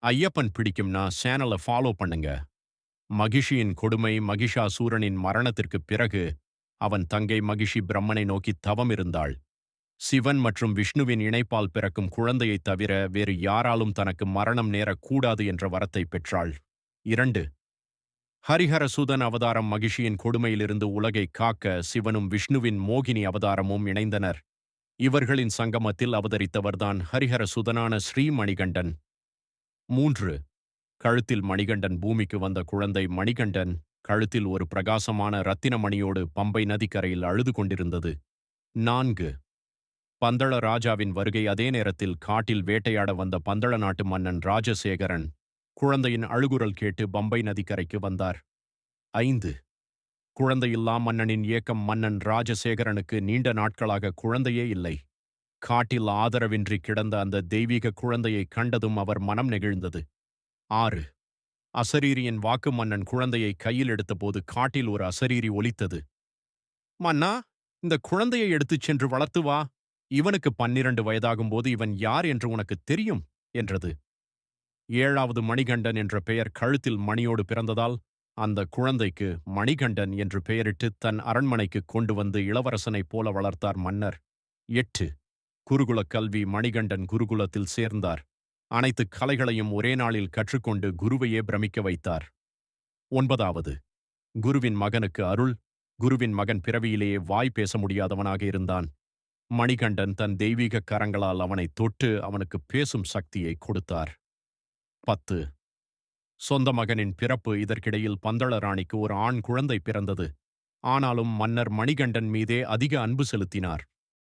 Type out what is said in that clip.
ஐயப்பன் பிடிக்கும்னா சேனலை ஃபாலோ பண்ணுங்க. மகிஷியின் கொடுமை. மகிஷாசூரனின் மரணத்திற்குப் பிறகு அவன் தங்கை மகிஷி பிரம்மனை நோக்கி தவம் இருந்தாள். சிவன் மற்றும் விஷ்ணுவின் இணைப்பால் பிறக்கும் குழந்தையைத் தவிர வேறு யாராலும் தனக்கு மரணம் நேரக்கூடாது என்ற வரத்தை பெற்றாள். 2. ஹரிஹரசுதன் அவதாரம். மகிஷியின் கொடுமையிலிருந்து உலகை காக்க சிவனும் விஷ்ணுவின் மோகினி அவதாரமும் இணைந்தனர். இவர்களின் சங்கமத்தில் அவதரித்தவர்தான் ஹரிஹரசுதனான ஸ்ரீ மணிகண்டன். 3. கழுத்தில் மணிகண்டன். பூமிக்கு வந்த குழந்தை மணிகண்டன் கழுத்தில் ஒரு பிரகாசமான இரத்தின மணியோடு பம்பை நதிக்கரையில் அழுது கொண்டிருந்தது. 4. பந்தள ராஜாவின் வருகை. அதே நேரத்தில் காட்டில் வேட்டையாட வந்த பந்தள நாட்டு மன்னன் ராஜசேகரன் குழந்தையின் அழுகுரல் கேட்டு பம்பை நதிக்கரைக்கு வந்தார். 5. குழந்தையில்லா மன்னனின் ஏக்கம். மன்னன் ராஜசேகரனுக்கு நீண்ட நாட்களாக குழந்தையே இல்லை. காட்டில் ஆதரவின்றி கிடந்த அந்த தெய்வீக குழந்தையை கண்டதும் அவர் மனம் நெகிழ்ந்தது. 6. அசரீரியின் வாக்கு. மன்னன் குழந்தையை கையில் எடுத்தபோது காட்டில் ஒரு அசரீரி ஒலித்தது. மன்னா, இந்த குழந்தையை எடுத்துச் சென்று வளர்த்து வா. இவனுக்கு 12 வயதாகும்போது இவன் யார் என்று உனக்கு தெரியும் என்றது. 7வது மணிகண்டன் என்ற பெயர் கழுத்தில் மணியோடு பிறந்ததால் அந்த குழந்தைக்கு மணிகண்டன் என்று பெயரிட்டு தன் அரண்மனைக்கு கொண்டு வந்து இளவரசனைப் போல வளர்த்தார் மன்னர். 8. குருகுலக் கல்வி. மணிகண்டன் குருகுலத்தில் சேர்ந்தார். அனைத்து கலைகளையும் ஒரே நாளில் கற்றுக்கொண்டு குருவையே பிரமிக்க வைத்தார். 9வது குருவின் மகனுக்கு அருள். குருவின் மகன் பிறவியிலேயே வாய் பேச முடியாதவனாக இருந்தான். மணிகண்டன் தன் தெய்வீக கரங்களால் அவனை தொட்டு அவனுக்கு பேசும் சக்தியை கொடுத்தார். 10. சொந்த மகனின் பிறப்பு. இதற்கிடையில் பந்தள ராணிக்கு ஒரு ஆண் குழந்தை பிறந்தது. ஆனாலும் மன்னர் மணிகண்டன் மீதே அதிக அன்பு செலுத்தினார்.